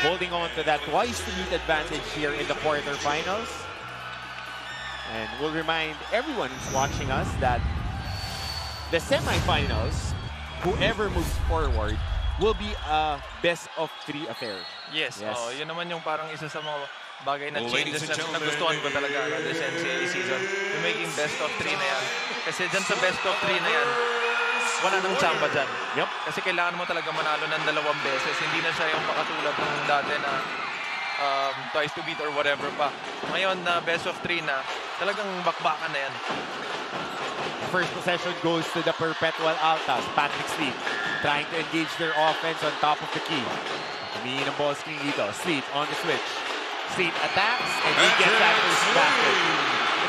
holding on to that twice-to-beat advantage here in the quarterfinals. And we'll remind everyone who's watching us that the semifinals, whoever moves forward, will be a best-of-3 affair. Yes. Yun naman yung parang isa sa mga bagay na changes na nagustuhan ko talaga ng this NCAA season. Yung making best-of-3 na yan. Kasi dyan sa best-of-3 na yan, wala nang tsamba dyan. Yep. Kasi kailangan mo talaga manalo ng 2 beses. Hindi na siya yung pakatulad ng dati na twice to beat or whatever pa. Ngayon na best of 3 na, talagang bakbakan na yan. First possession goes to the Perpetual Altas. Patrick Sleet trying to engage their offense on top of the key. Humingi ng ball screen dito. Sleet on the switch. Sleet attacks and he gets that first basket.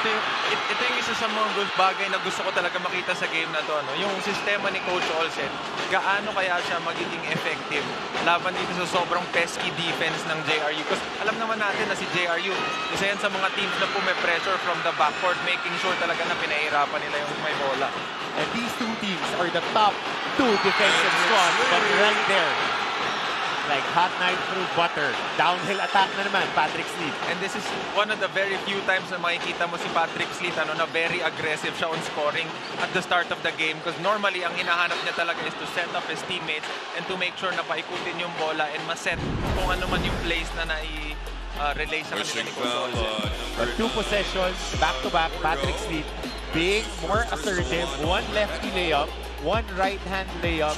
Ito yung isa sa mga bagay na gusto ko talaga makita sa game na to. No? Yung sistema ni Coach Olsen, gaano kaya siya magiging effective laban dito sa sobrang pesky defense ng JRU. Because alam naman natin na si JRU, isa yan sa mga teams na pume-pressure from the backcourt, making sure talaga na pinahirapan nila yung may bola. And these two teams are the top 2 defensive squads, but right there, like hot knife through butter. Downhill attack na naman, Patrick Sleet. And this is one of the very few times na makikita mo si Patrick Sleet na very aggressive siya on scoring at the start of the game. Because normally, ang hinahanap niya talaga is to set up his teammates and to make sure na paikutin yung bola and maset kung ano man yung plays na relay sa kanila ni Coach Olsen. But 2 possessions, back-to-back, Patrick Sleet being more assertive. 1 lefty layup, 1 right-hand layup.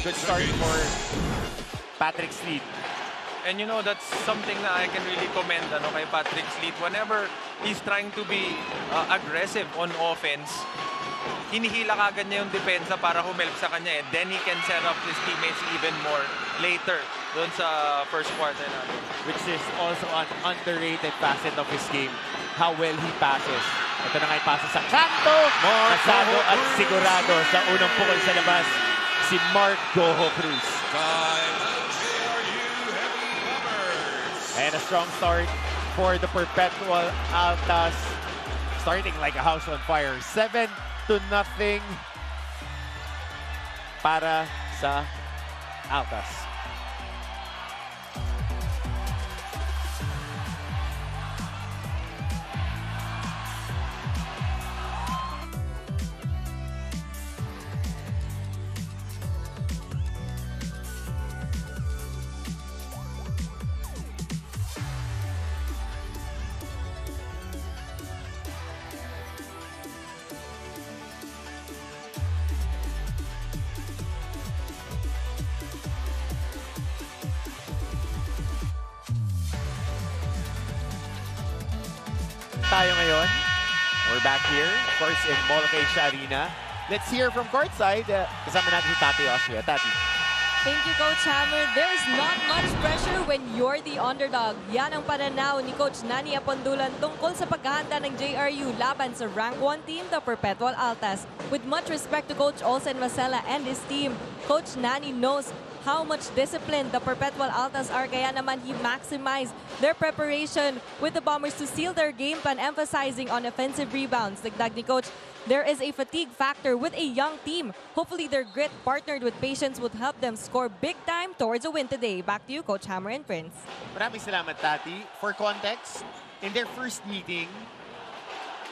Good start for Patrick Sleet. And you know, that's something na I can really commend kay Patrick Sleet. Whenever he's trying to be aggressive on offense, hinihila kagad niya yung depensa para humelp sa kanya. Then he can set up his teammates even more later doon sa first quarter natin. Which is also an underrated facet of his game. How well he passes. Ito na nga yung passes sa kanto. Masado at sigurado sa unang pukol sa labas. Si Mark Goho Cruz. And a strong start for the Perpetual Altas. Starting like a house on fire. 7-0 para sa Altas. Tayo ngayon. We're back here, of course, in Molokai Arena. Let's hear from courtside. Kasama natin si Tati Austria. Tati. Thank you, Coach Hammer. There's not much pressure when you're the underdog. Yan ang pananaw ni Coach Nani Apondulan tungkol sa paghahanda ng JRU laban sa rank 1 team, the Perpetual Altas. With much respect to Coach Olsen Vasella and his team, Coach Nani knows how much disciplined the Perpetual Altas are, kaya naman he maximized their preparation with the Bombers to seal their game plan, emphasizing on offensive rebounds. Dagdag ni Coach, there is a fatigue factor with a young team. Hopefully their grit partnered with patience would help them score big time towards a win today. Back to you, Coach Hammer and Prince. Maraming salamat, Tati. For context, in their first meeting,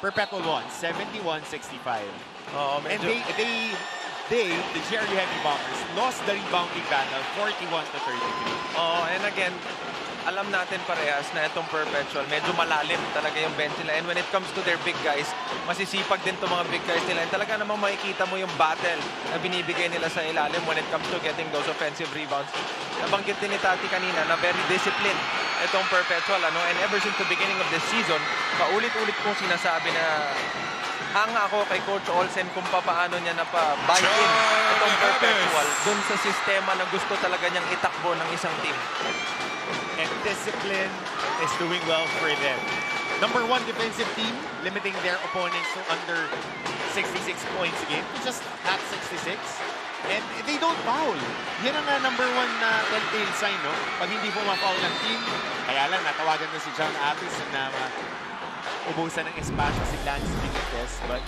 Perpetual won 71-65. And the JRU Heavy Bombers lost the rebounding battle 41-33. And again, alam natin parehas na itong Perpetual, medyo malalim talaga yung bench nila. And when it comes to their big guys, masisipag din itong mga big guys nila. And talaga namang makikita mo yung battle na binibigay nila sa ilalim when it comes to getting those offensive rebounds. Nabanggit din ni Tati kanina na very disciplined itong Perpetual. And ever since the beginning of the season, paulit-ulit kong sinasabi na hanga ako kay Coach Olsen kung paano niya buy in itong Perpetual dun sa sistema na gusto talaga niyang itakbo ng isang team. And discipline is doing well for them. Number 1 defensive team, limiting their opponents to under 66 points a game to just at 66. And they don't foul. Yan ang number 1 na telltale sign, no? Pag hindi po ma-foul ng team, kaya lang natawagan na si John Apis na ubusan ng espasyo si Lance Benitez. But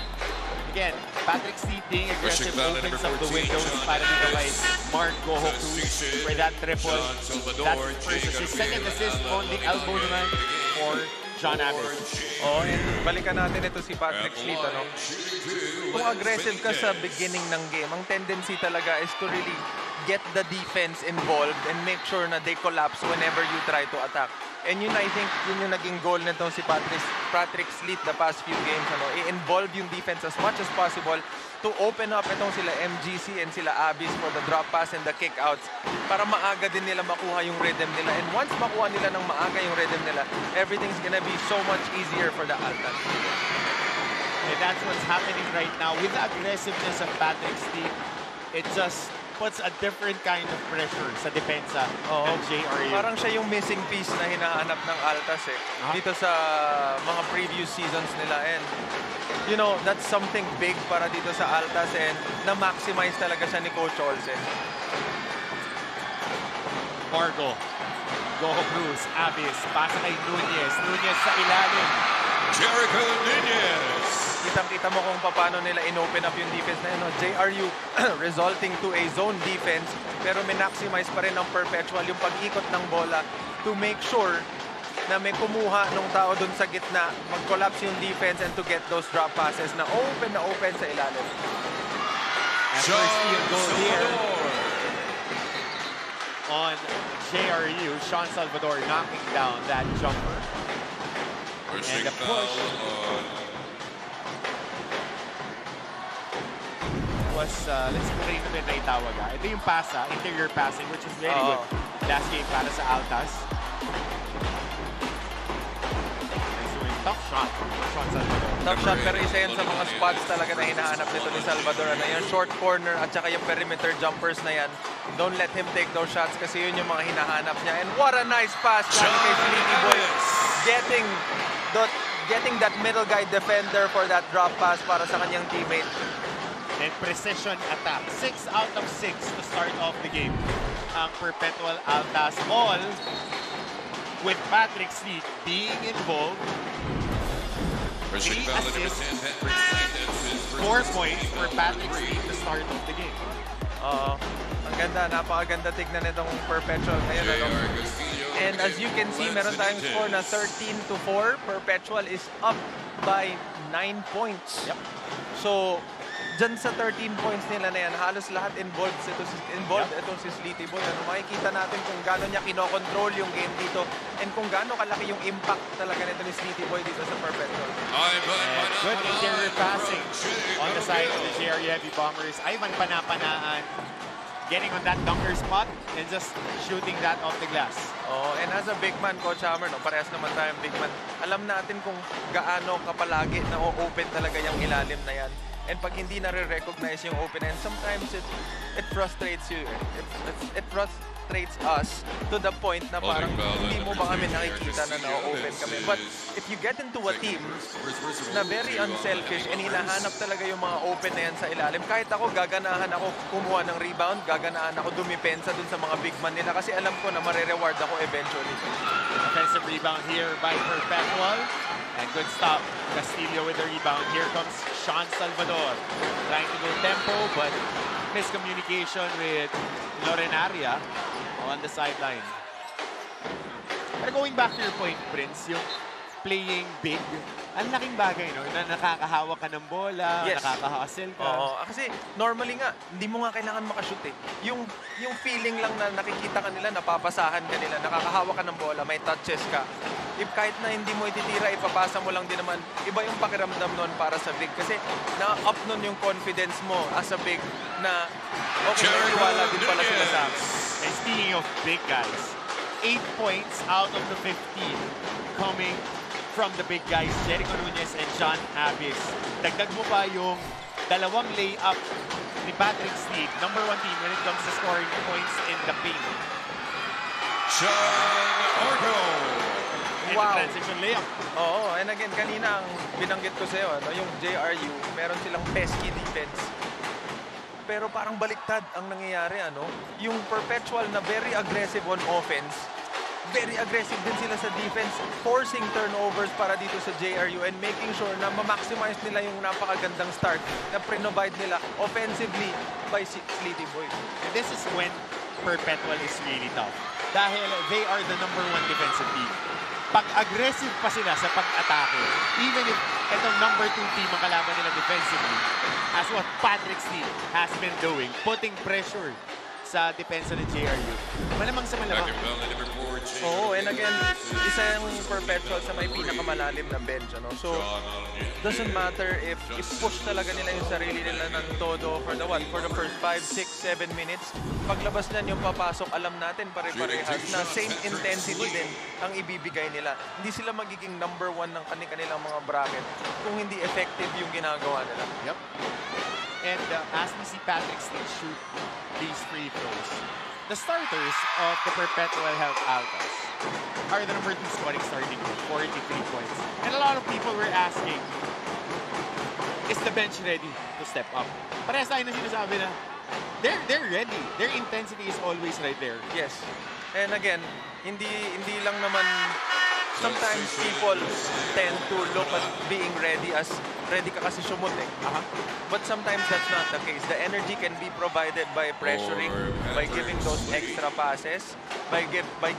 Again, Patrick Steed being aggressive Pushing foul at opens number up the 14, windows John para dito kay Abis. Mark Goho Cruz for that triple. John Salvador, That's first Jay assist. Second Garcia. assist on the elbow naman for John Abis. Oh, and balikan natin ito si Patrick Sleet, ano? Kung aggressive ka sa beginning ng game, ang tendency talaga is to really get the defense involved and make sure na they collapse whenever you try to attack. And yun, I think, yun yung naging goal nitong si Patrick Sleet the past few games. Ano? I-involve yung defense as much as possible to open up itong sila MGC and sila Abis for the drop pass and the kick-outs para maaga din nila makuha yung rhythm nila. And once makuha nila ng maaga yung rhythm nila, everything's gonna be so much easier for the Altas. And that's what's happening right now. With the aggressiveness of Patrick Steed, it just puts a different kind of pressure sa depensa ng JRU. Parang siya yung missing piece na hinahanap ng Altas dito sa mga previous seasons nila. And you know, that's something big para dito sa Altas and na-maximize talaga siya ni Coach Olsen. Margo, Goho Cruz, Abis, pasa kay Nunez. Nunez sa ilalim. Jericho Nunez. Kitang-kita mo kung paano nila in-open up yung defense na yun. JRU resulting to a zone defense pero min-maximize pa rin ng Perpetual yung pag-ikot ng bola to make sure na may kumuha nung tao dun sa gitna, mag-collapse yung defense and to get those drop passes na open sa ilalim. And first field goal here on JRU. Sean Salvador knocking down that jumper. And the push was, let's see kung rin natin na itawag. Ito yung pasa, interior passing, which is very good. Last game para sa Altas. Tough shot from Sean Salvador. Tough shot pero isa yan sa mga spots talaga na hinahanap nito ni Salvador. Ano, yung short corner at saka yung perimeter jumpers na yan. Don't let him take those shots kasi yun yung mga hinahanap niya. And what a nice pass kay Sleepy Boy. Getting that middle guy defender for that drop pass para sa kanyang teammate. And precision attack. 6 out of 6 to start off the game. Ang Perpetual Altas, all with Patrick Sleet being involved. 3 assists, 4 points for Patrick Sleet to start off the game. Ang ganda, napakaganda tignan itong Perpetual ngayon. Ano? And as you can see, meron tayong score na 13-4. Perpetual is up by 9 points. Yep. So, dyan sa 13 points nila na yan, halos lahat involved itong si Sleety Boy. Ano, makikita natin kung gaano niya kinokontrol yung game dito and kung gaano kalaki yung impact talaga nito ni Sleety Boy dito sa Perpetual. And good interior passing on the side of the JRU Heavy Bombers. Ivan Panapanaan getting on that dunker spot and just shooting that off the glass. Oh, and as a big man, Coach Hammer, no, parehas naman tayong big man, alam natin kung gaano kapalagi na open talaga yung ilalim na yan. And pag hindi na-recognize yung open end, sometimes it frustrates you. It frustrates us to the point na parang hindi mo ba kami nakikita na na-open kami. But if you get into a team na very unselfish and hinahanap talaga yung mga open na yan sa ilalim, kahit ako, gaganahan ako kumuha ng rebound, gaganahan ako dumipensa dun sa mga big man nila kasi alam ko na mare-reward ako eventually. Offensive rebound here by Perpetual. And good stop. Castillo with the rebound. Here comes Sean Salvador. Trying to go tempo, but miscommunication with Lorenaria on the sideline. Pero going back to your point, Prince, yung playing big, ang laking bagay, no? Na nakakahawak ka ng bola, Yes. nakakahustle ka. Oo, kasi normally nga, hindi mo nga kailangan makashoot eh. Yung feeling lang na nakikita ka nila, napapasahan ka nila, nakakahawak ka ng bola, may touches ka. If kahit na hindi mo ititira, ipapasa mo lang din naman, iba yung pakiramdam nun para sa big. Kasi na-up nun yung confidence mo as a big na okay, naniwala din pala sila sa akin. And speaking of big guys, 8 points out of the 15 coming from the big guys, Jericho Nunez and John Abis. Dagdag mo pa yung dalawang layup ni Patrick Steed, number 1 team when it comes to scoring points in the paint. Sean Argo. And the transition layup. Oo, and again, kanina ang binanggit ko sa'yo, ano, yung JRU, meron silang pesky defense. Pero parang baliktad ang nangyayari, ano? Yung Perpetual na very aggressive on offense, very aggressive din sila sa defense, forcing turnovers para dito sa JRU and making sure na ma-maximize nila yung napakagandang start na provide nila offensively by Sleety Boy. And this is when Perpetual is really tough. Dahil they are the #1 defensive team. Pag aggressive pa sila sa pag-atake, even if itong #2 team ang kalaban nila defensively, as what Patrick's team has been doing, putting pressure sa depensa ng JRU, malamang sa malamang. Oo, and again, isa yung Perpetual sa may pinakamalalim na bench. Ano? So, doesn't matter if push talaga nila yung sarili nila ng todo for the first 5, 6, 7 minutes. Paglabas niyan yung papasok, alam natin pare-parehas na same intensity din ang ibibigay nila. Hindi sila magiging #1 ng kanilang mga bracket kung hindi effective yung ginagawa nila. Yep. And as we see Patrick's team shoot these free throws, the starters of the Perpetual Health Altas are the #2 scoring starting with 43 points. And a lot of people were asking, is the bench ready to step up? Parehas tayo na sinasabi na they're ready. Their intensity is always right there. Yes. And again, hindi lang naman, sometimes people tend to look at being ready as ready ka kasi sumut eh. But sometimes that's not the case. The energy can be provided by pressuring, by giving those extra passes, by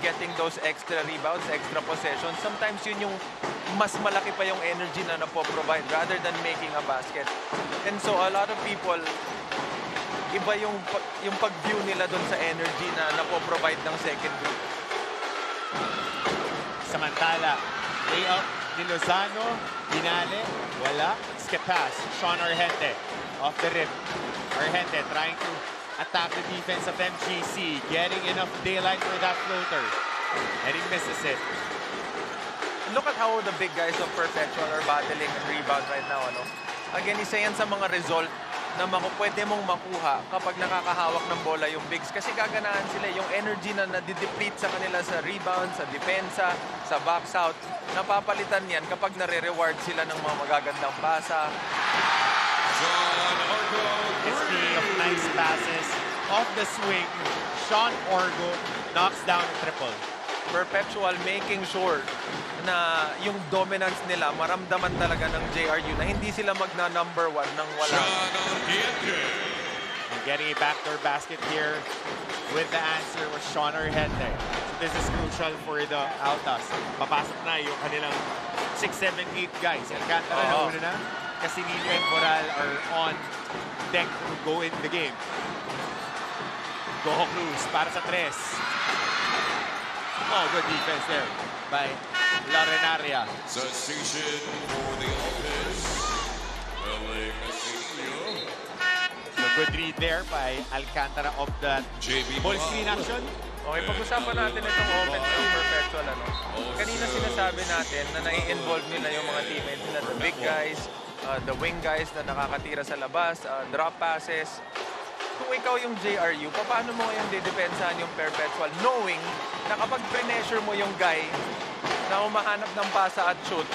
getting those extra rebounds, extra possessions. Sometimes yun yung mas malaki pa yung energy na napo-provide rather than making a basket. And so a lot of people, iba yung pag-view nila dun sa energy na napo-provide ng second group. Samantala, layup ni Lozano, Binale, wala. Skip pass, Sean Argente off the rim. Argente trying to attack the defense of MGC, getting enough daylight for that floater. And he misses it. Look at how the big guys of Perpetual are battling and rebound right now. Ano? Again, isa yan sa mga result na pwede mong makuha kapag nakakahawak ng bola yung bigs. Kasi gaganahan sila yung energy na nadideplete sa kanila sa rebound, sa depensa, sa box out. Napapalitan yan kapag nare-reward sila ng mga magagandang pasa. Speaking of nice passes, off the swing, Sean Orgo knocks down a triple. Perpetual making sure na yung dominance nila maramdaman talaga ng JRU na hindi sila magna #1 nang wala. And getting a backdoor basket here with the answer was Sean Argente. So this is crucial for the Altas. Papasok na yung kanilang 6, 7, 8 guys. Alcantara na una na. Casinillo and Moral are on deck to go in the game. Goho Cruz para sa 3. Oh, good defense there by Larenaria. Substitution for the offense, LA Casinillo. So good read there by Alcantara of the ball screen action. Okay, pag-usapan natin itong offense ng Perpetual. Ano? Kanina sinasabi natin na nai-involve nila yung mga teammates nila, the big guys, the wing guys na nakakatira sa labas, drop passes. Kung ikaw yung JRU, paano mo ngayon didepensahan yung Perpetual knowing na kapag pre-measure mo yung guy na umahanap ng pasa at shoot,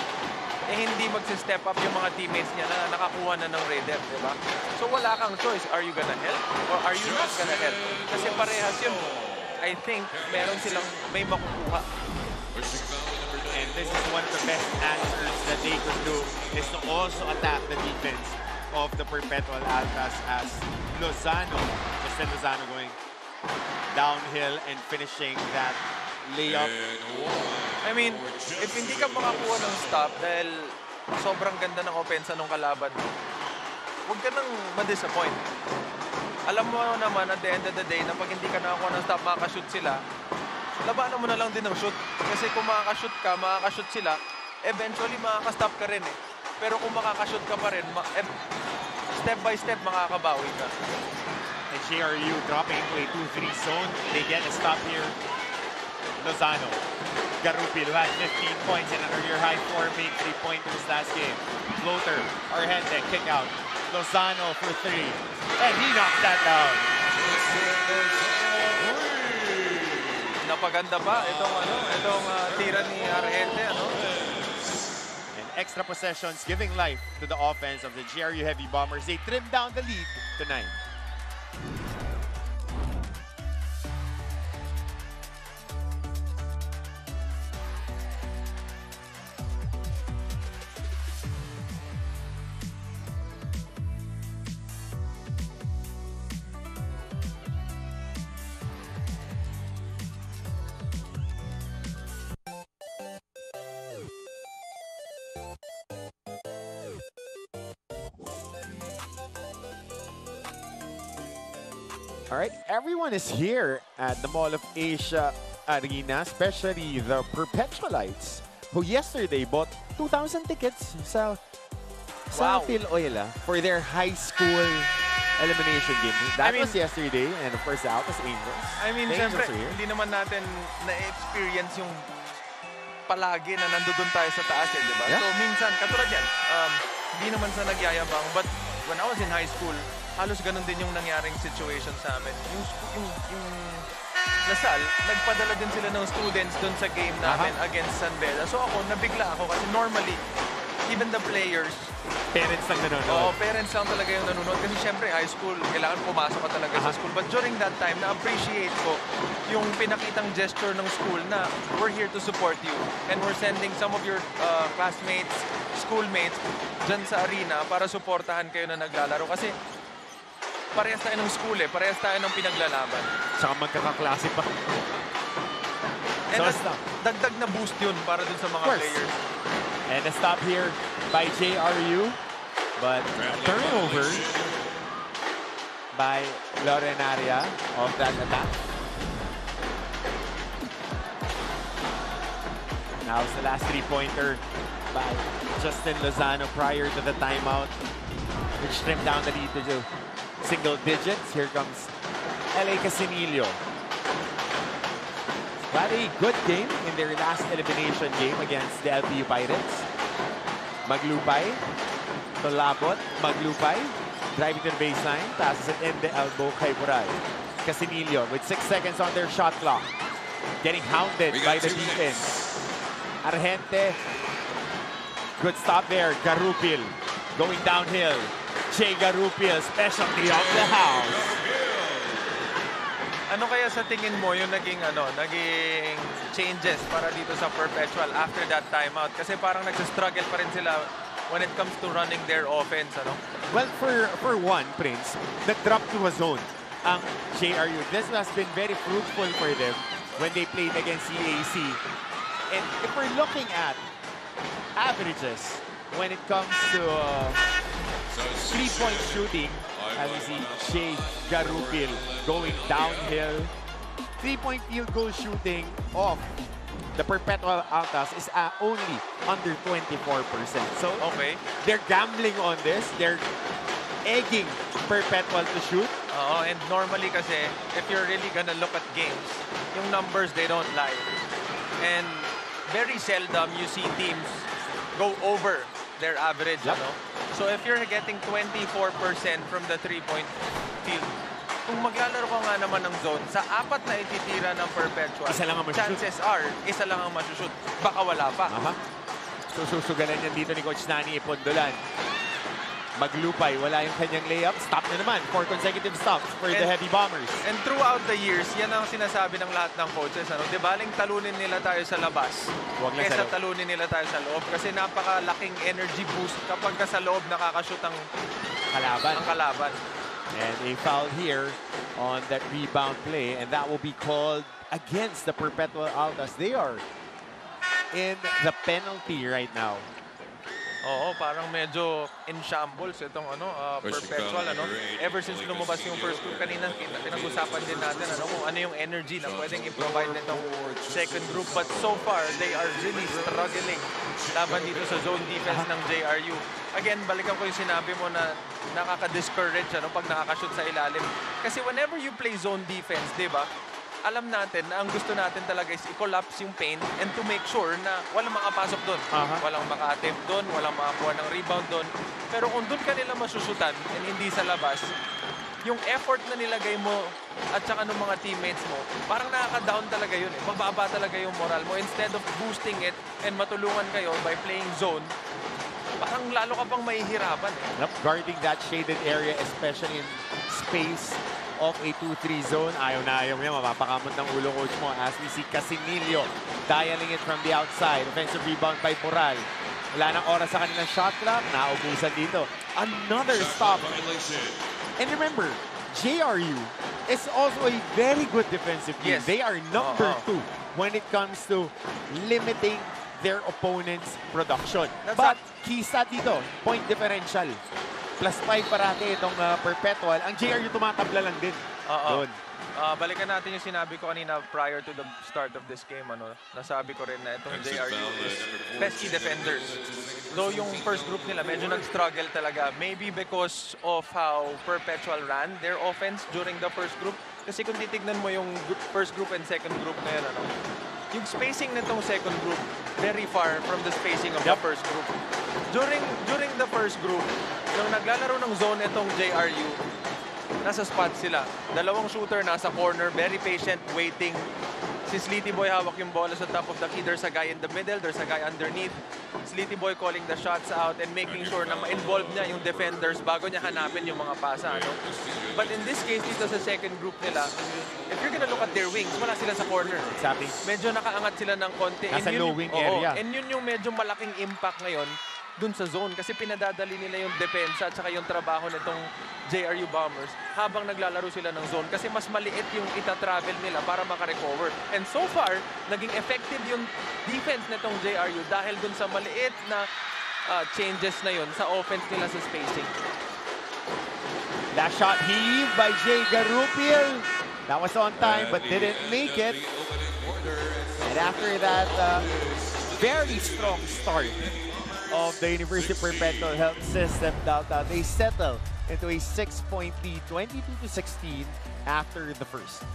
eh hindi magsi-step up yung mga teammates niya na nakakuha na ng Raider, di ba? So wala kang choice. Are you gonna help or are you not gonna help? Kasi parehas yun. I think meron silang may makukuha. And this is one of the best answers that they could do is to also attack the defense of the Perpetual Altas as Lozano, Justin Lozano going downhill and finishing that layup. I mean, if hindi ka makakuha ng stop dahil sobrang ganda ng opensa ng kalaban, huwag ka nang ma-disappoint. Alam mo naman at the end of the day na pag hindi ka nakakuha ng stop, makakashoot sila, labanan mo na lang din ng shoot. Kasi kung makakashoot ka, makakashoot sila, eventually makakastop ka rin eh. Pero kung makakashoot ka pa rin, step by step makakabawi ka. And JRU dropping into a 2-3 zone. They get a stop here. Lozano. Garupil who had 15 points and a career-high 4 made 3-pointers last game. Floater, Argente, kick out. Lozano for 3. And he knocks that down. Napaganda pa itong tira ni Argente, ano? And extra possessions giving life to the offense of the JRU Heavy Bombers. They trim down the lead to 9. All right, everyone is here at the Mall of Asia Arena, especially the Perpetualites, who yesterday bought 2,000 tickets sa Wow. Philoila for their high school elimination game. That was yesterday, and of course, the Altas Angels. I mean, The siyempre, Angels are here. hindi naman natin na-experience yung palagi na nandoon tayo sa taas, di ba? Yeah. So, minsan, katulad yan, hindi naman sa nagyayabang, but when I was in high school, halos ganun din yung nangyaring situation sa amin. Yung Lasal, nagpadala din sila ng students doon sa game namin against San Beda. So ako, nabigla ako kasi normally, even the players, Parents lang nanonood. Oo, parents lang talaga yung nanonood. Kasi syempre, high school, kailangan pumasok ka talaga sa school. But during that time, na-appreciate ko yung pinakitang gesture ng school na we're here to support you. And we're sending some of your classmates, schoolmates, dyan sa arena para suportahan kayo na naglalaro. Kasi parehas tayo ng school parehas tayo ng pinaglalaban. Saka magkakaklase pa. And So, dagdag na boost yun para dun sa mga course. players. And a stop here by JRU, but turnover by Lorenaria of that attack. Now it's the last three-pointer by Justin Lozano prior to the timeout, which trimmed down the lead to single digits. Here comes LA Casinillo. Had a good game in their last elimination game against the LPU Pirates. Maglupay to Labot. Maglupay driving to the baseline. Passes it in the elbow kay Buray. Casinillo with 6 seconds on their shot clock. Getting hounded by the defense. Argente. Good stop there. Garupil going downhill. Jay Garupil, specialty of the house. Ano kaya sa tingin mo yung naging changes para dito sa Perpetual after that timeout? Kasi parang nagsa-struggle pa rin sila when it comes to running their offense, ano? Well, for one, Prince, nag-drop to a zone ang JRU. This has been very fruitful for them when they played against EAC. And if we're looking at averages when it comes to three-point shooting, as we see Jay Garupil going downhill. Three-point field goal shooting of the Perpetual Altas is only under 24%. So Okay. they're gambling on this. They're egging Perpetual to shoot. Oo, and normally kasi, if you're really gonna look at games, yung numbers, they don't lie. And very seldom you see teams go over their average, Yep. ano? So if you're getting 24% from the three-point field, kung maglalaro ka nga naman ng zone, sa apat na ititira ng Perpetual, Isa lang ang masushoot. chances are, isa lang ang masushoot. Baka wala pa. So susugalan yan dito ni Coach Nani Ipondolan. Maglupay, wala yung kanyang layup. Stop na naman. 4 consecutive stops for the And- Heavy Bombers. And throughout the years, yan ang sinasabi ng lahat ng coaches. Ano? Di baling talunin nila tayo sa labas Huwag lang sa kesa loob. talunin nila tayo sa loob. Kasi napakalaking energy boost kapag ka sa loob nakakashoot ang Kalaban. kalaban. And a foul here on that rebound play, and that will be called against the Perpetual Altas. They are in the penalty right now. Oo, parang medyo in shambles itong Perpetual. Ever since lumabas yung first group, kanina pinag-usapan din natin kung ano yung energy na pwedeng i-provide nitong second group. But so far, they are really struggling laban dito sa zone defense ng JRU. Again, balikan ko yung sinabi mo na nakaka-discourage pag nakakashoot sa ilalim. Kasi whenever you play zone defense, di ba, alam natin na ang gusto natin talaga is i-collapse yung paint and to make sure na walang makapasok doon. Walang maka-attempt doon, walang makakuha ng rebound doon. Pero kung doon ka nila masusutan and hindi sa labas, yung effort na nilagay mo at saka ng mga teammates mo, parang nakaka-down talaga yun. Mababa talaga yung moral mo. Instead of boosting it and matulungan kayo by playing zone, parang lalo ka pang mahihirapan. Yep, guarding that shaded area, especially in space of a 2-3 zone. Ayaw na ayaw niya. Mapapakamot ng ulo coach mo as we see Casinillo dialing it from the outside. Offensive rebound by Poral. Wala nang oras sa kanilang shot clock. Naubusan dito. Another stop. And remember, JRU is also a very good defensive team. Yes. They are number 2 when it comes to limiting their opponent's production. But key stat dito, point differential. +5 parati itong Perpetual. Ang JRU tumatabla lang din. Oo. Doon. Balikan natin yung sinabi ko kanina prior to the start of this game. Nasabi ko rin na itong JRU is pesky defenders. Though yung first group nila medyo nag-struggle talaga. Maybe because of how Perpetual ran their offense during the first group. Kasi kung titignan mo yung first group and second group ngayon, yung spacing nitong second group, very far from the spacing of the first group. During the first group, nung naglalaro ng zone itong JRU, nasa spot sila. Dalawang shooter nasa corner, very patient, waiting. Si Sleety Boy hawak yung bola sa top of the key. There's a guy in the middle, there's a guy underneath. Sleety Boy calling the shots out and making sure na ma-involve niya yung defenders bago niya hanapin yung mga pasa. But in this case, dito sa second group nila, if you're gonna look at their wings, wala sila sa corner. Exactly. Medyo nakaangat sila ng konti. Nasa low wing area. And yun yung medyo malaking impact ngayon dun sa zone kasi pinadadali nila yung depensa at saka yung trabaho nitong JRU Bombers habang naglalaro sila ng zone kasi mas maliit yung ita-travel nila para makarecover. And so far, naging effective yung defense nitong JRU dahil dun sa maliit na changes na yun sa offense nila sa spacing. Last shot heave by Jay Garupiel. That was on time but didn't make it. And after that, very strong start of the University Perpetual Health System Delta, they settle into a 6-point lead, 22-16 after the first.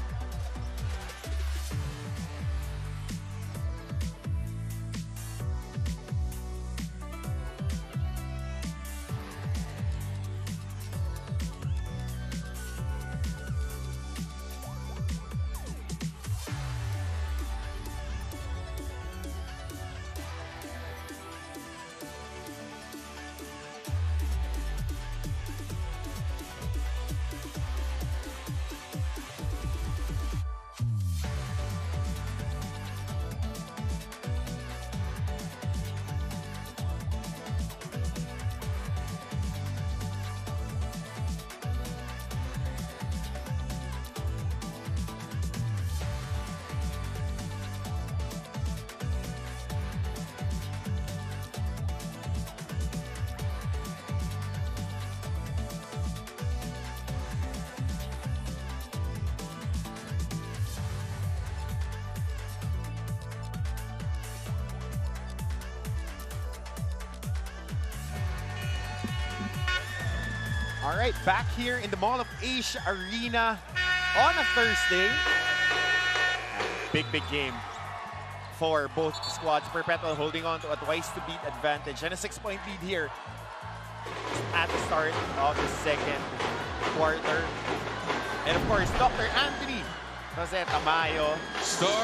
All right, back here in the Mall of Asia Arena on a Thursday. Big game for both squads. Perpetual holding on to a twice-to-beat advantage and a 6-point lead here at the start of the second quarter. And of course, Dr. Anthony Jose Tamayo,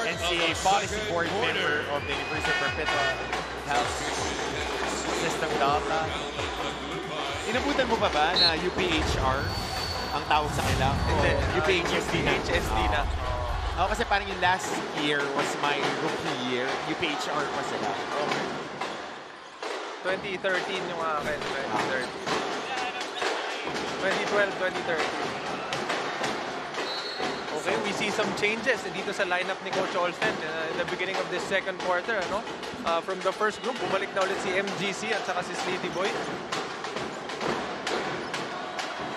NCAA Policy Board member of the University of Perpetual Health System Delta. Inabutan mo pa ba na UPHR ang tawag sa kanila? Hindi. UPHSD na? UPHSD na. Oo, kasi parang yung last year was my rookie year. UPHR pa sila. Okay. 2013 yung akin. 2012, 2013. Okay, we see some changes dito sa lineup ni Coach Olsen in the beginning of this second quarter. From the first group, bumalik na ulit si MGC at saka si Sleety Boy.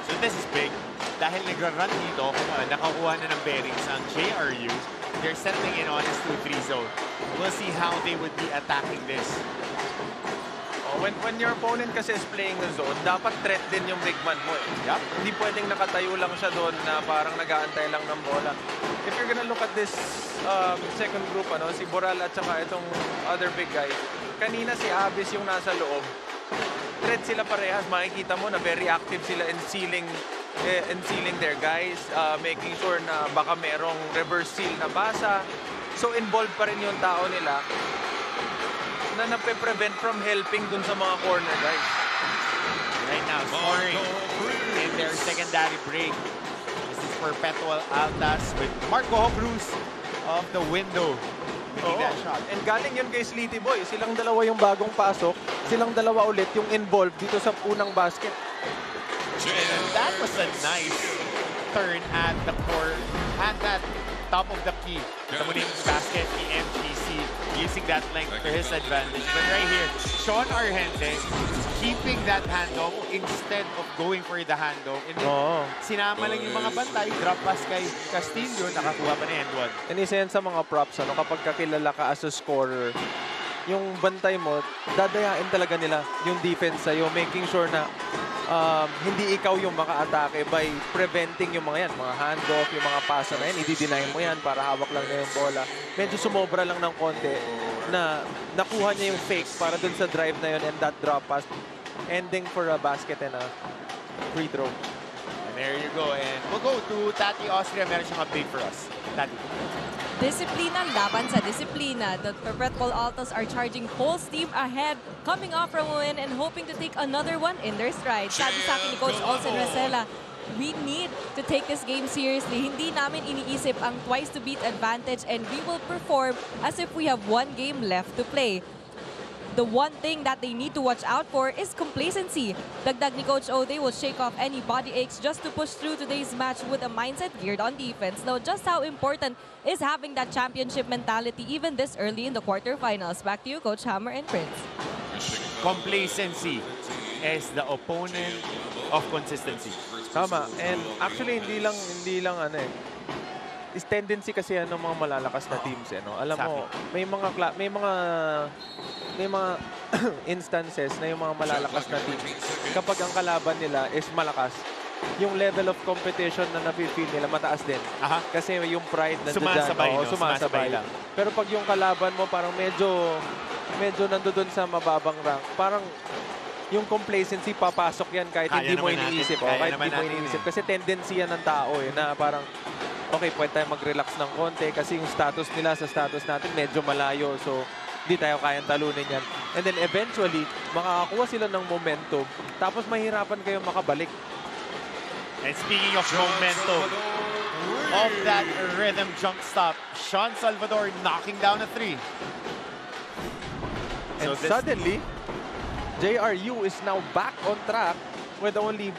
So this is big. Dahil nagra-run dito, kung nakakuha na ng bearings ang JRU, they're settling in on this 2-3 zone. We'll see how they would be attacking this. When your opponent kasi is playing the zone, dapat threat din yung big man mo. Yep. Hindi pwedeng nakatayo lang siya doon na parang nag-aantay lang ng bola. If you're gonna look at this second group, si Boral at saka itong other big guy, kanina si Abis yung nasa loob. Threat sila parehas. Makikita mo na very active sila in sealing their guys, making sure na baka merong reverse seal na basa. So involved pa rin yung tao nila na nape-prevent from helping dun sa mga corner guys. Right now, scoring in their secondary break. This is Perpetual Altas with Marco Cruz of the window. That shot. And galing yun kay Sleety Boy. Silang dalawa yung bagong pasok. Silang dalawa ulit yung involved dito sa unang basket. And that was a nice turn at the court. At that top of the key. Sa muling basket ni MGC. Gives using that length to his advantage. But right here, Sean Argente keeping that handoff instead of going for the handoff. And then, sinama lang yung mga bantay, drop pass kay Castillo, nakakuha pa na end one. And isa yan sa mga props, ano, kapag kakilala ka as a scorer, yung bantay mo, dadayain talaga nila yung defense sa'yo, making sure na hindi ikaw yung maka-atake by preventing yung mga yan, mga handoff, yung mga pasa na yan, i-deny mo yan para hawak lang na yung bola. Medyo sumobra lang ng konti na nakuha niya yung fake para dun sa drive na yun and that drop pass, ending for a basket and a free throw. And there you go. And we'll go to Tati Austria. Meron siyang update for us. Tati. Disiplina laban sa disiplina. The Perpetual Altos are charging full steam ahead, coming off from a win and hoping to take another one in their stride. Sabi sa akin ni Coach Olsen Racela, we need to take this game seriously. Hindi namin iniisip ang twice to beat advantage and we will perform as if we have one game left to play. The one thing that they need to watch out for is complacency. Dagdag ni Coach O, they will shake off any body aches just to push through today's match with a mindset geared on defense. Now, just how important is having that championship mentality even this early in the quarterfinals? Back to you, Coach Hammer and Prince. Complacency is the opponent of consistency. Tama. And actually, hindi lang ano eh. Is tendency kasi ng mga malalakas na teams eh, no? Alam mo, may mga instances na yung mga malalakas na teams kapag ang kalaban nila is malakas, yung level of competition na nafe-feel nila mataas din. Kasi yung pride na sumasabay lang. Pero pag yung kalaban mo parang medyo nandoon sa mababang rank, parang yung complacency papasok yan kahit hindi mo iniisip. Kahit hindi mo iniisip. Kasi tendency yan ng tao eh, na parang okay, pwede tayo mag-relax ng konti kasi yung status nila sa status natin medyo malayo. So, hindi tayo kayang talunin yan. And then eventually, makakakuha sila ng momentum. Tapos mahirapan kayo makabalik. And speaking of momentum, of that rhythm jump stop, Sean Salvador knocking down a three. And suddenly, JRU is now back on track with only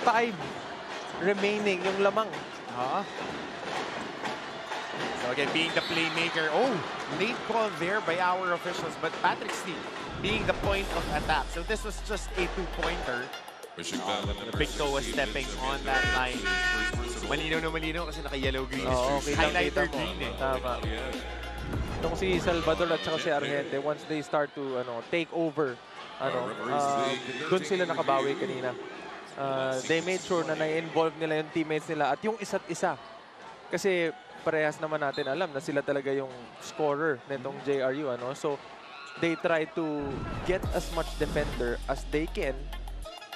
5 remaining yung lamang. So again, being the playmaker. Oh, late call there by our officials, but Patrick Steve being the point of attack. So this was just a 2-pointer. The Big Toe was stepping on that line. Malino na malino kasi naka-yellow-green. Highlighter green eh. Tama. Itong si Salvador at saka si Argente, once they start to take over, doon sila nakabawi kanina. They made sure na na-involve nila yung teammates nila at yung isa't isa. Kasi parehas naman natin alam na sila talaga yung scorer nitong JRU. So, they try to get as much defender as they can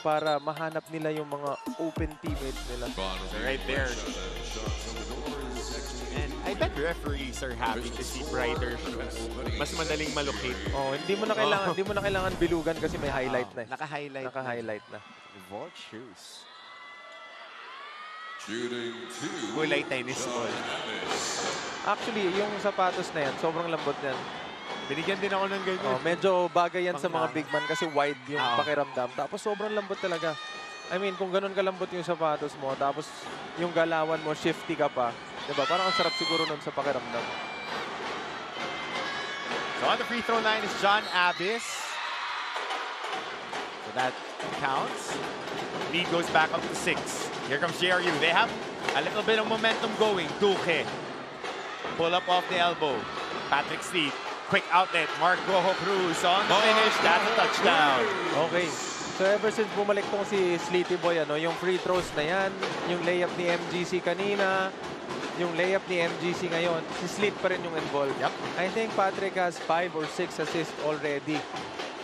para mahanap nila yung mga open teammates nila. So right there. And I bet referees are happy to see brighter shoes. Mas madaling malocate. Hindi mo na kailangan bilugan kasi may highlight na. Naka-highlight na. Vault shoes. Shooting 2. Kulay tennis ball. Actually, yung sapatos na yan, sobrang lambot yan. Binigyan din ako ng ganyan. Medyo bagay yan sa mga big man kasi wide yung pakiramdam. Tapos sobrang lambot talaga. I mean, kung ganun kalambot yung sapatos mo, tapos yung galawan mo, shifty ka pa. Diba? Parang ang sarap siguro nun sa pakiramdam. So on the free throw line is John Abbas. So that counts. Lead goes back up to 6. Here comes JRU. They have a little bit of momentum going. Duque. Pull up off the elbow. Patrick Steve. Quick outlet. Mark Gojo Cruz on the finish. That's a touchdown. Okay. So ever since bumalik tong si Sleety Boy, yung free throws na yan, yung layup ni MGC kanina, yung layup ni MGC ngayon, si Sleet pa rin yung involved. I think Patrick has 5 or 6 assists already.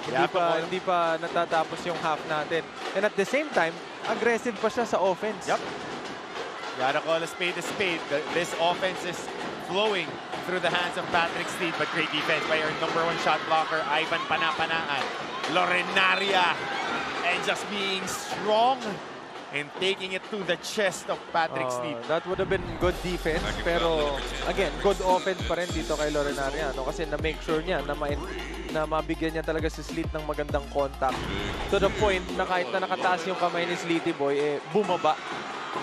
Hindi pa natatapos yung half natin. And at the same time, aggressive pa siya sa offense. Gotta call a spade a spade. This offense is flowing through the hands of Patrick Steve, but great defense by our #1 shot blocker, Ivan Panapanaan. Lorenaria, and just being strong and taking it to the chest of Patrick Steve. That would have been good defense, pero again, good offense pa rin dito kay Lorenaria, kasi na-make sure niya na mabigyan niya talaga si Sleet ng magandang contact. To the point na kahit na nakataas yung kamay ni Sleety Boy, bumaba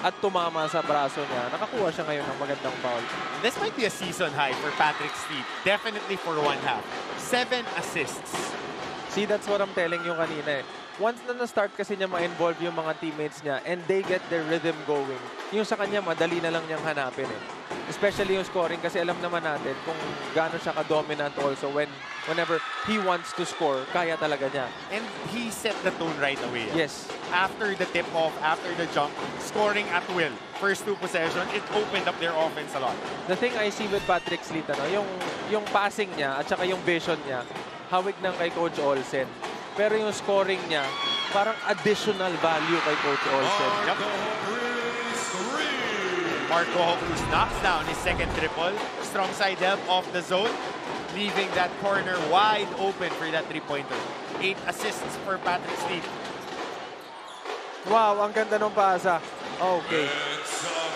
at tumama sa braso niya. Nakakuha siya ngayon ng magandang foul. This might be a season high for Patrick Steed. Definitely for one half. 7 assists. See, that's what I'm telling you kanina eh. Once na na-start kasi niya ma-involve yung mga teammates niya and they get their rhythm going, yung sa kanya, madali na lang niyang hanapin eh. Especially yung scoring kasi alam naman natin kung gaano siya ka-dominant also whenever he wants to score, kaya talaga niya. And he set the tone right away. Yes. After the tip-off, after the jump, scoring at will. First 2 possessions, it opened up their offense a lot. The thing I see with Patrick Sleet, yung passing niya at saka yung vision niya, hawig ng kay Coach Olsen. Pero yung scoring niya, parang additional value kay Coach Olsen. Yep. Marco Cruz knocks down his second triple. Strong side help off the zone, leaving that corner wide open for that 3-pointer. 8 assists for Patrick Steed. Wow, ang ganda ng pasa. Okay.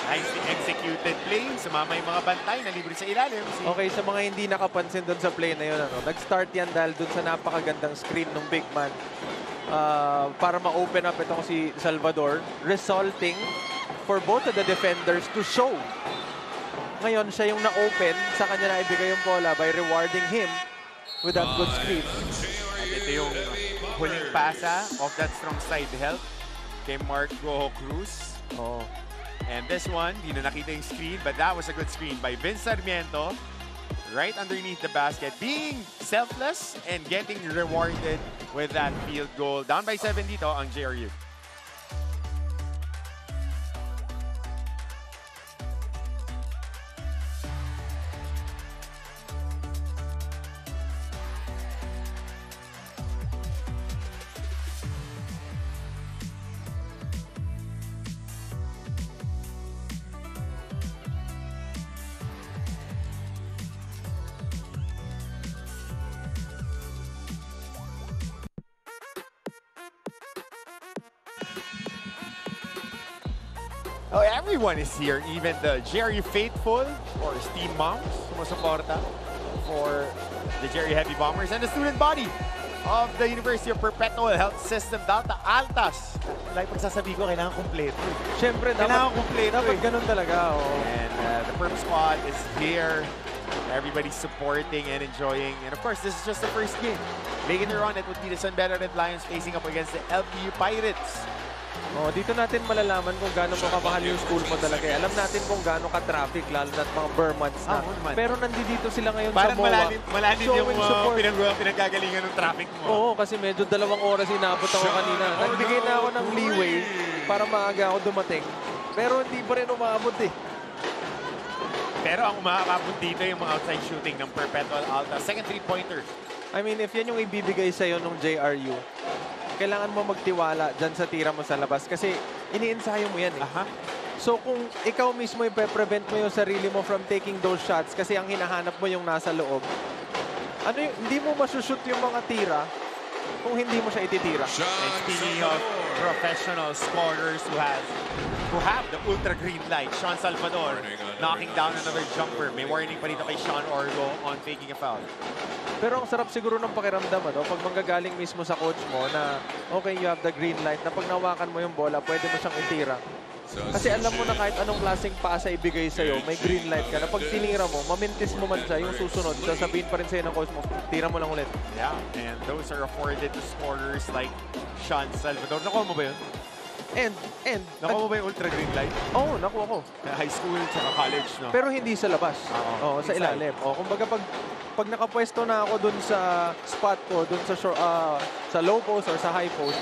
Nicely executed play. Sumama yung mga bantay na libre sa ilalim. Okay, sa mga hindi nakapansin doon sa play na yun, nag-start yan dahil doon sa napakagandang screen ng big man para ma-open up itong si Salvador, resulting for both of the defenders to show. Ngayon, siya yung na-open, sa kanya na ibigay yung bola by rewarding him with that good screen. At ito yung huling pasa of that strong side help kay Marco Cruz. Oh. And this one, di na nakita yung screen, but that was a good screen by Vince Sarmiento. Right underneath the basket, being selfless and getting rewarded with that field goal. Down by 7 dito ang JRU. Oh, everyone is here, even the Jerry faithful or Steam Moms, sumusuporta for the Jerry Heavy Bombers and the student body of the University of Perpetual Health System, Delta Altas. Like pagsasabi ko, kailangan kompleto. Siyempre, Kailangan kompleto dapat ganun talaga. Oh. And the Perp Squad is here. Everybody's supporting and enjoying. And of course, this is just the first game. Later on, it would be the Sun Better Red Lions facing up against the LPU Pirates. Oh, dito natin malalaman kung gaano mo kamahal yung school mo talaga. Alam natin kung gaano ka-traffic, lalo na't mga Burmans na. Pero nandito sila ngayon parang sa MOA. malalim yung pinagagalingan ng traffic mo. Oo, kasi medyo 2 oras inabot ako kanina. Nagbigay na ako ng leeway para maaga ako dumating. Pero hindi pa rin umabot eh. Pero ang umakabot dito yung mga outside shooting ng Perpetual Alta. Second 3-pointer. I mean, if yan yung ibibigay sa'yo ng JRU, kailangan mo magtiwala dyan sa tira mo sa labas kasi ini-ensayo mo yan eh. So kung ikaw mismo ipe-prevent mo yung sarili mo from taking those shots kasi ang hinahanap mo yung nasa loob, hindi mo masushoot yung mga tira kung hindi mo siya ititira. And speaking of professional scorers who have the ultra green light, Sean Salvador knocking down another jumper. May warning pa dito kay Sean Orlo on faking a foul. Pero ang sarap siguro ng pakiramdam, pag manggagaling mismo sa coach mo na okay, you have the green light, na pag nawakan mo yung bola, pwede mo siyang itira. Kasi alam mo na kahit anong klaseng pasa ibigay sa'yo, may green light ka na pag tinira mo, mamintis mo man siya, yung susunod, sasabihin pa rin sa'yo ng coach mo, tira mo lang ulit. Yeah, and those are afforded to scorers like Sean Salvador. Nakuha mo ba yun? Nakuha mo ba yung ultra green light? Oo, nakuha ko. High school, tsaka college, no? Pero hindi sa labas. Oo, sa ilalim. Kumbaga pag nakapwesto na ako dun sa spot ko, dun sa low post or sa high post,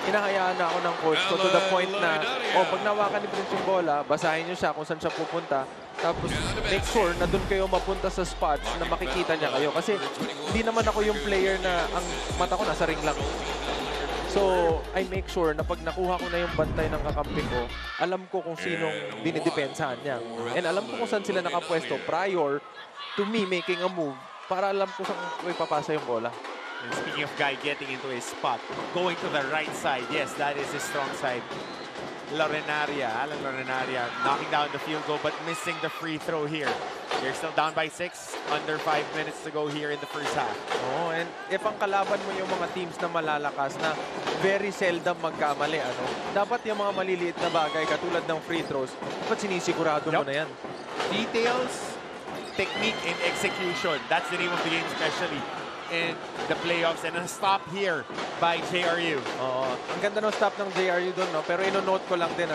hinahayaan na ako ng coach ko to the point na, pag nawakan ni Prince yung bola, basahin niyo siya kung saan siya pupunta. Tapos make sure na dun kayo mapunta sa spots na makikita niya kayo. Kasi hindi naman ako yung player na ang mata ko nasa ring lang. So, I make sure na pag nakuha ko na yung bantay ng kakampi ko, alam ko kung sinong dinidepensahan niya. And alam ko kung saan sila nakapwesto prior to me making a move para alam ko saan ko ipapasa yung bola. And speaking of guy getting into his spot, going to the right side, yes, that is his strong side. Alan Lorenaria knocking down the field goal but missing the free throw here. They're still down by 6. Under 5 minutes to go here in the first half. Oh, and if ang kalaban mo yung mga teams na malalakas na very seldom magkamali, dapat yung mga maliliit na bagay katulad ng free throws, dapat sinisigurado mo na yan. Details, technique, and execution. That's the name of the game, especially in the playoffs. And a stop here by JRU. Oo. Ang ganda ng stop ng JRU doon, no? Pero ino-note ko lang din,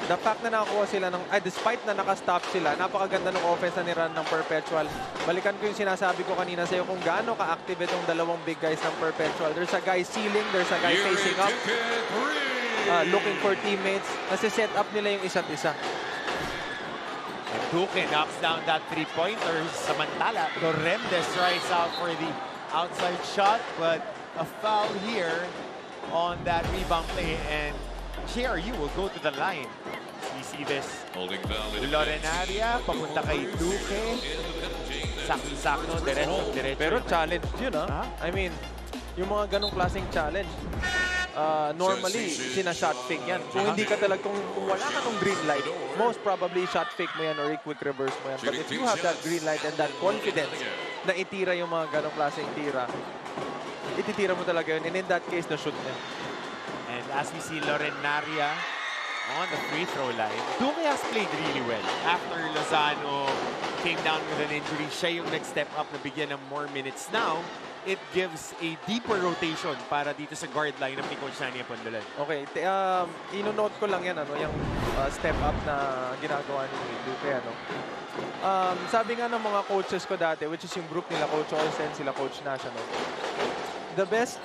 the fact na nakakuha sila ng, despite na naka-stop sila, napakaganda ng offense na ni-run ng Perpetual. Balikan ko yung sinasabi ko kanina sa'yo kung gaano ka-active itong dalawang big guys ng Perpetual. There's a guy sealing, there's a guy facing up, looking for teammates. Nasi-set up nila yung isa't isa. And Duque knocks down that three-pointer. Samantala, Loremdes tries out for the outside shot, but a foul here on that rebound play, and JRU will go to the line. We see this. Holding foul. Lorenaria, papunta kay Duque. Sakto-sakto, diretso. Pero challenge yun, I mean, yung mga ganong klaseng challenge, normally, sina-shot fake yan. Kung hindi ka kung wala ka ng green light, most probably shot fake mo yan or quick reverse mo yan. But if you have that green light and that confidence na itira yung mga ganong klaseng tira, ititira mo talaga yun. And in that case, na-shoot niya. And as we see Lorenaria on the free throw line, Duque has played really well. After Lozano came down with an injury, siya yung nag-step up na bigyan ng more minutes. Now, it gives a deeper rotation para dito sa guard lineup ni Coach Nani Apondulan. Okay, ino-note ko lang yan, yung step up na ginagawa ni Duque, sabi nga ng mga coaches ko dati, which is yung group nila, Coach Olsen, sila Coach Nash, the best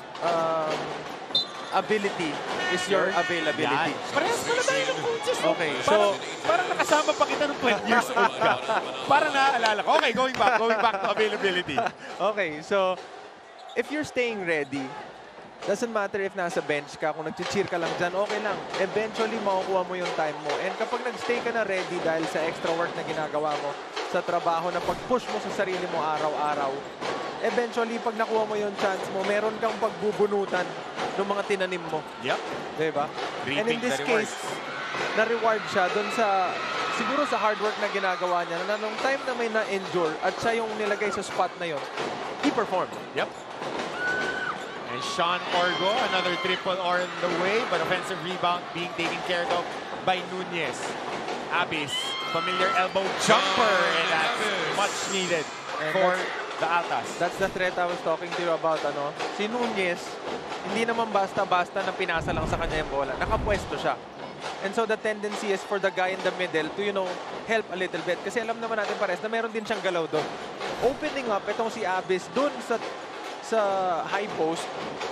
ability is your availability. Parehas pala tayo ng coaches. Okay, so parang nakasama pa kita nung 20 years old ka. Parang naaalala ko. Okay, going back to availability. Okay, so if you're staying ready, doesn't matter if nasa bench ka, kung nag-cheer ka lang dyan, okay lang. Eventually, makukuha mo yung time mo. And kapag nag-stay ka na ready dahil sa extra work na ginagawa mo, sa trabaho na pag-push mo sa sarili mo araw-araw, eventually, pag nakuha mo yung chance mo, meron kang pagbubunutan ng mga tinanim mo. Yep. Diba? And in this case, na-reward siya dun sa, siguro sa hard work na ginagawa niya, na nung time na may na-endure at siya yung nilagay sa spot na yon, he performed. Yep. And Sean Orgo, another triple on the way, but offensive rebound being taken care of by Nunez. Abis, familiar elbow jumper, and that's much needed for the Altas. That's the threat I was talking to you about, Si Nunez, hindi naman basta-basta na pinasa lang sa kanya yung bola. Nakapwesto siya. And so the tendency is for the guy in the middle to, help a little bit. Kasi alam naman natin pares na meron din siyang galaw doon. Opening up itong si Abis doon sa high post,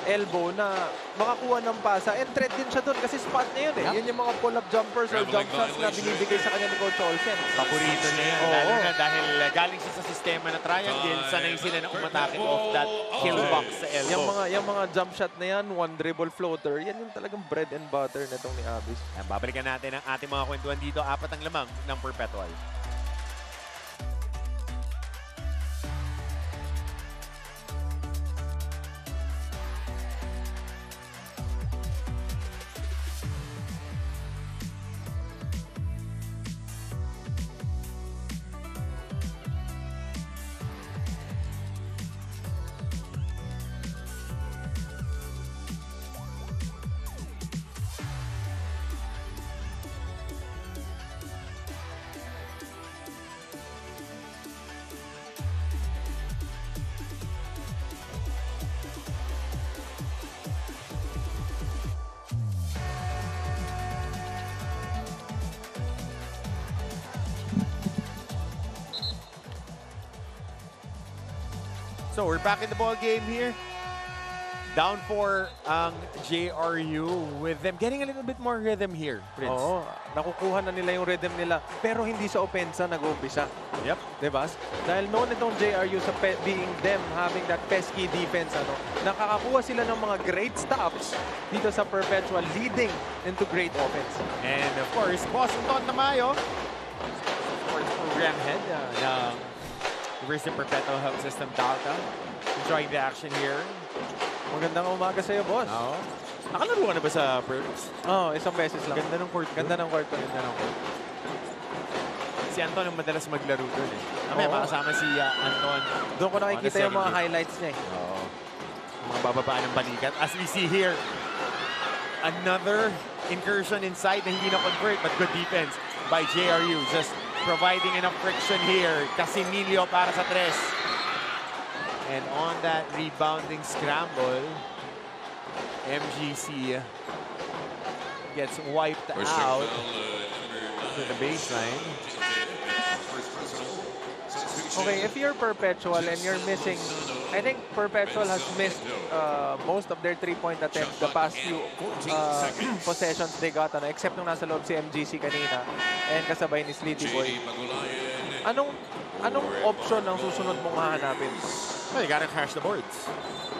elbow, na makakuha ng pasa. And threat din siya doon kasi spot niya yun . Yun yung mga pull-up jumpers or jump shots na binibigay sa kanya ni Coach Olsen. Paborito niya yun. Lalo na dahil galing siya sa sistema na triangle, sanay sila na umatake off that kill box sa elbow. Yung mga jump shot na yan, one dribble floater, yan yung talagang bread and butter nitong ni Abis. Babalikan natin ang ating mga kwentuhan dito. 4 ang lamang ng Perpetual. So we're back in the ball game here. Down 4 ang JRU with them getting a little bit more rhythm here, Prince. Oo, nakukuha na nila yung rhythm nila pero hindi sa opensa nag-uumpisa. Yep. Diba? Dahil noon itong JRU sa being them having that pesky defense, nakakakuha sila ng mga great stops dito sa Perpetual, leading into great offense. And of course, Boston Tamayo, sports program head ng University Perpetual Health System Delta, enjoying the action here. Magandang umaga sa'yo, boss. Oo. Nakalaro ka na ba sa Perps? Oo, isang beses lang. Ganda ng court. Ganda ng court. Ganda ng court. Si Anton ang madalas maglaro doon eh. Mamaya makasama si Anton. Doon ko nakikita yung mga highlights niya eh. Oo. Mga bababaan ng balikat. As we see here, another incursion inside na hindi na-convert but good defense by JRU. Just providing enough friction here. Casimilio para sa 3. And on that rebounding scramble, MGC gets wiped out to the baseline. Okay, if you're Perpetual and you're missing, I think Perpetual has missed most of their 3-point attempts the past few possessions they got, except nung nasa loob si MGC kanina and kasabay ni Sleety Boy. Anong option ang susunod mong hahanapin? Well, you gotta crash the boards.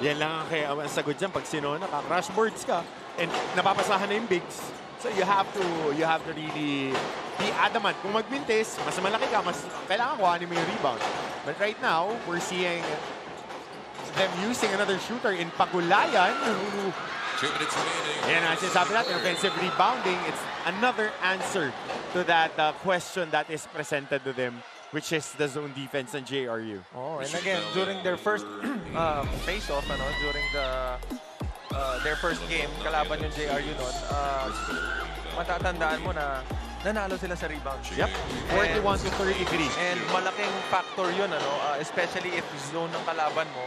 Yan lang ang kaya ang sagot dyan. Pag sinona ka, crash boards ka and napapasahan na yung bigs. So you have to really be adamant. Kung magmintis, mas malaki ka, mas kailangan kuhanin mo yung rebound. But right now, we're seeing them using another shooter in Pagulayan. Yan ang sinasabi natin, offensive rebounding. It's another answer to that question that is presented to them, which is the zone defense ng JRU. Oh, and again, during their first face-off, during their first game, kalaban yung JRU nun, matatandaan mo na nanalo sila sa rebound. Yep, 41 to 33. And malaking factor yun, especially if zone ng kalaban mo,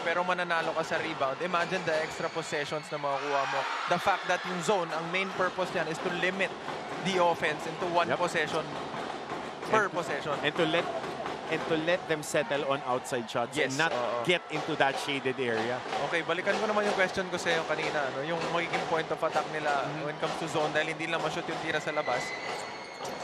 pero mananalo ka sa rebound. Imagine the extra possessions na makukuha mo. The fact that yung zone, ang main purpose niyan is to limit the offense into one possession per possession. And to let them settle on outside shots and not get into that shaded area. Okay, balikan ko naman yung question ko sa iyo kanina. Yung magiging point of attack nila when it comes to zone dahil hindi lang ma-shoot yung tira sa labas.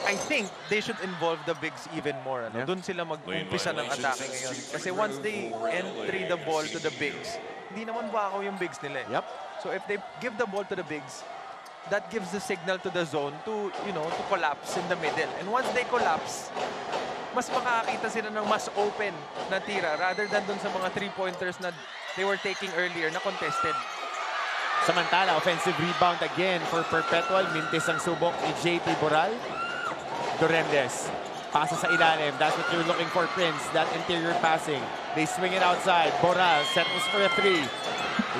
I think they should involve the bigs even more. Doon sila mag-umpisa ng atake ngayon. Kasi once they entry the ball to the bigs, hindi naman bakaw yung bigs nila. Yep. So if they give the ball to the bigs, that gives the signal to the zone to, to collapse in the middle. And once they collapse, mas makakakita sila ng mas open na tira rather than dun sa mga 3-pointers na they were taking earlier na contested. Samantala, offensive rebound again for Perpetual. Mintis ang subok ni JT Boral. Durendes, pasa sa ilalim. That's what you're looking for, Prince. That interior passing. They swing it outside. Boral settles for a 3.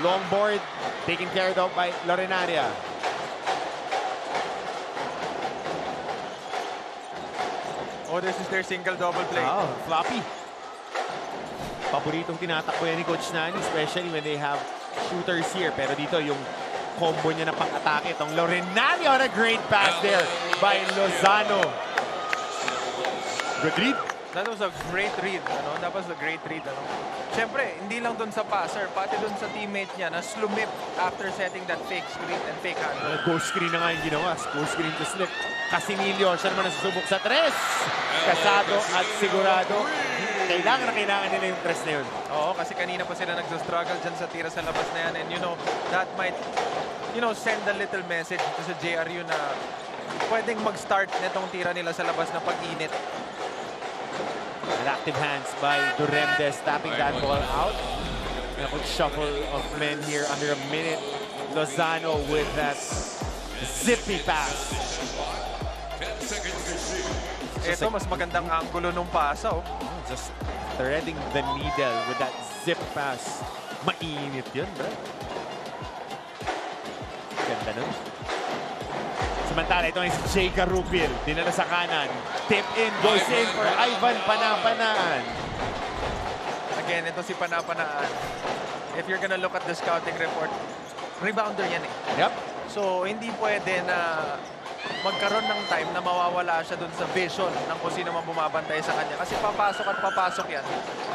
Long board, taken care of by Lorenaria. Oh, this is their single double play. Oh, floppy. Paboritong tinatakbo yan ni Coach Nani, especially when they have shooters here. Pero dito, yung combo niya na pang-atake. Itong Lorenaria on a great pass there by Lozano. Good read. That was a great read. That was a great read. Siyempre, hindi lang dun sa passer, pati dun sa teammate niya na slumip after setting that fake screen and fake handle. Ghost screen na nga yung ginawa. Ghost screen to slip. Casimilio, siya naman nasusubok sa 3. Kasado at sigurado. Kailangan nila yung 3 na yun. Oo, kasi kanina pa sila nagsastruggle dyan sa tira sa labas na yan. And that might, send a little message to sa JRU na pwedeng mag-start netong tira nila sa labas na pag-init. An active hands by Durendes, tapping that ball out. And a quick shuffle of men here under a minute. Lozano with that zippy pass. Ito, mas magandang angulo nung pasa. Just threading the needle with that zip pass. Mainit yun, bro. Ganda nun. Samantala, ito ay si Jay Carupil. Dinala sa kanan. Tip in, goes in for Ivan Panapanaan. Again, ito si Panapanaan. If you're gonna look at the scouting report, rebounder yan eh. Yep. So, hindi pwede na magkaroon ng time na mawawala siya dun sa vision ng kung sino man bumabantay sa kanya. Kasi papasok at papasok yan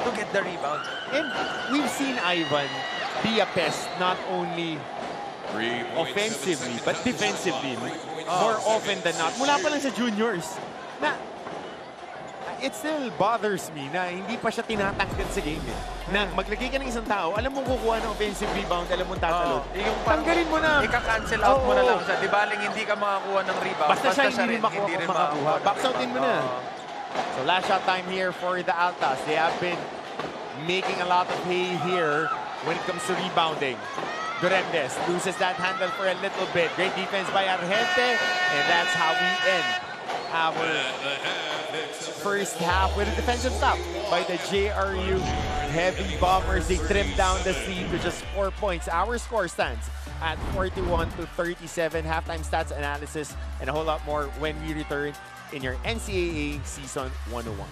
to get the rebound. And we've seen Ivan be a pest, not only offensively, but defensively. More often than not. Mula pa lang sa juniors. Na, it still bothers me na hindi pa siya tinatanggal sa game. Na maglagay ka ng isang tao, alam mo kukuha ng offensive rebound, alam mo tatalon. Tanggalin mo na. Ika-cancel out mo na lang siya. Di baling hindi ka makakuha ng rebound. Basta siya hindi rin makakuha. Box outin mo na. So last shot time here for the Altas. They have been making a lot of hay here when it comes to rebounding. Durendes loses that handle for a little bit. Great defense by Argente. And that's how we end our first half with a defensive stop by the JRU Heavy Bombers. They trimmed down the lead to just 4 points. Our score stands at 41-37. Halftime stats analysis and a whole lot more when we return in your NCAA Season 101.